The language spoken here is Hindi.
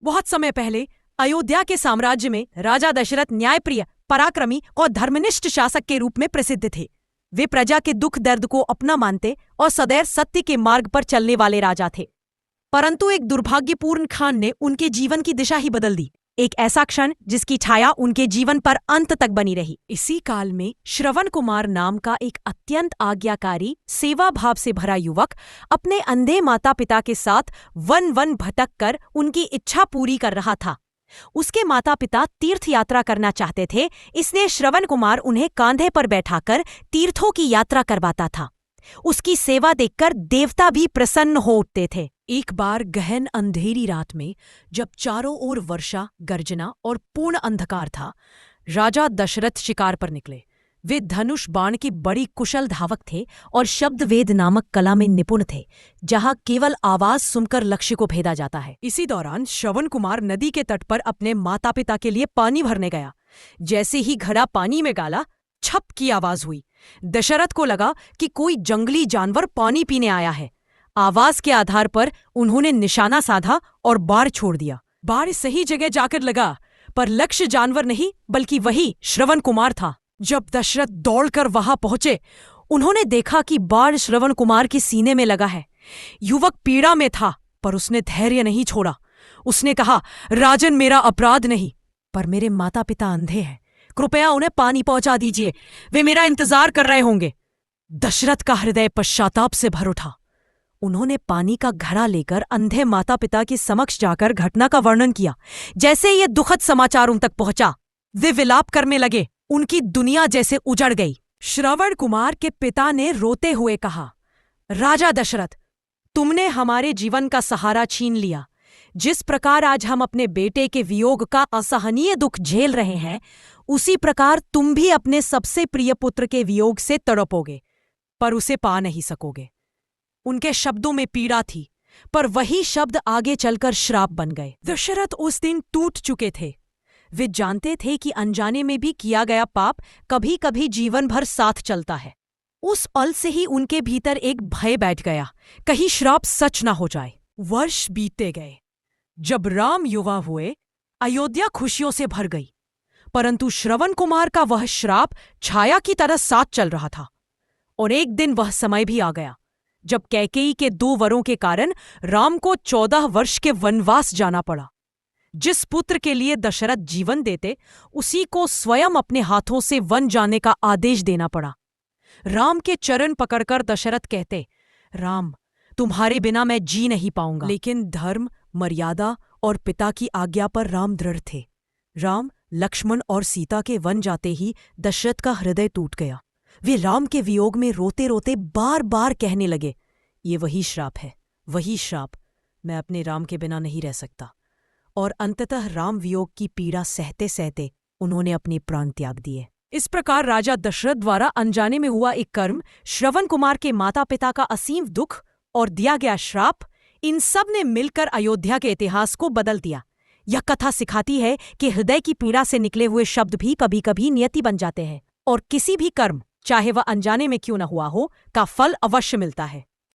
बहुत समय पहले अयोध्या के साम्राज्य में राजा दशरथ न्यायप्रिय, पराक्रमी और धर्मनिष्ठ शासक के रूप में प्रसिद्ध थे। वे प्रजा के दुख दर्द को अपना मानते और सदैव सत्य के मार्ग पर चलने वाले राजा थे। परंतु एक दुर्भाग्यपूर्ण क्षण ने उनके जीवन की दिशा ही बदल दी। एक ऐसा क्षण जिसकी छाया उनके जीवन पर अंत तक बनी रही। इसी काल में श्रवण कुमार नाम का एक अत्यंत आज्ञाकारी, सेवा भाव से भरा युवक अपने अंधे माता पिता के साथ वन वन भटक कर उनकी इच्छा पूरी कर रहा था। उसके माता पिता तीर्थ यात्रा करना चाहते थे, इसलिए श्रवण कुमार उन्हें कांधे पर बैठाकर तीर्थों की यात्रा करवाता था। उसकी सेवा देखकर देवता भी प्रसन्न हो उठते थे। एक बार गहन अंधेरी रात में, जब चारों ओर वर्षा, गर्जना और पूर्ण अंधकार था, राजा दशरथ शिकार पर निकले। वे धनुष बाण की बड़ी कुशल धावक थे और शब्दवेद नामक कला में निपुण थे, जहां केवल आवाज सुनकर लक्ष्य को भेदा जाता है। इसी दौरान श्रवण कुमार नदी के तट पर अपने माता पिता के लिए पानी भरने गया। जैसे ही घड़ा पानी में डाला, छप की आवाज हुई। दशरथ को लगा कि कोई जंगली जानवर पानी पीने आया है। आवाज के आधार पर उन्होंने निशाना साधा और बाण छोड़ दिया। बाण सही जगह जाकर लगा, पर लक्ष्य जानवर नहीं बल्कि वही श्रवण कुमार था। जब दशरथ दौड़कर वहां पहुंचे, उन्होंने देखा कि बाण श्रवण कुमार के सीने में लगा है। युवक पीड़ा में था, पर उसने धैर्य नहीं छोड़ा। उसने कहा, राजन, मेरा अपराध नहीं, पर मेरे माता पिता अंधे हैं। कृपया उन्हें पानी पहुंचा दीजिए, वे मेरा इंतजार कर रहे होंगे। दशरथ का हृदय पश्चाताप से भर उठा। उन्होंने पानी का घड़ा लेकर अंधे माता पिता के समक्ष जाकर घटना का वर्णन किया। जैसे ये दुखद समाचार उन तक पहुंचा, वे विलाप करने लगे। उनकी दुनिया जैसे उजड़ गई। श्रवण कुमार के पिता ने रोते हुए कहा, राजा दशरथ, तुमने हमारे जीवन का सहारा छीन लिया। जिस प्रकार आज हम अपने बेटे के वियोग का असहनीय दुख झेल रहे हैं, उसी प्रकार तुम भी अपने सबसे प्रिय पुत्र के वियोग से तड़पोगे, पर उसे पा नहीं सकोगे। उनके शब्दों में पीड़ा थी, पर वही शब्द आगे चलकर श्राप बन गए। दशरथ उस दिन टूट चुके थे। वे जानते थे कि अनजाने में भी किया गया पाप कभी कभी जीवन भर साथ चलता है। उस पल से ही उनके भीतर एक भय बैठ गया, कहीं श्राप सच ना हो जाए। वर्ष बीतते गए। जब राम युवा हुए, अयोध्या खुशियों से भर गई, परंतु श्रवण कुमार का वह श्राप छाया की तरह साथ चल रहा था। और एक दिन वह समय भी आ गया जब कैकेयी के 2 वरों के कारण राम को 14 वर्ष के वनवास जाना पड़ा। जिस पुत्र के लिए दशरथ जीवन देते, उसी को स्वयं अपने हाथों से वन जाने का आदेश देना पड़ा। राम के चरण पकड़कर दशरथ कहते, राम, तुम्हारे बिना मैं जी नहीं पाऊंगा। लेकिन धर्म, मर्यादा और पिता की आज्ञा पर राम दृढ़ थे। राम, लक्ष्मण और सीता के वन जाते ही दशरथ का हृदय टूट गया। वे राम के वियोग में रोते रोते बार बार कहने लगे, ये वही श्राप है, वही श्राप, मैं अपने राम के बिना नहीं रह सकता। और अंततः राम वियोग की पीड़ा सहते सहते उन्होंने अपने प्राण त्याग दिए। इस प्रकार राजा दशरथ द्वारा अनजाने में हुआ एक कर्म, श्रवण कुमार के माता पिता का असीम दुख और दिया गया श्राप, इन सब ने मिलकर अयोध्या के इतिहास को बदल दिया। यह कथा सिखाती है कि हृदय की पीड़ा से निकले हुए शब्द भी कभी कभी नियति बन जाते हैं, और किसी भी कर्म, चाहे वह अनजाने में क्यों न हुआ हो, का फल अवश्य मिलता है।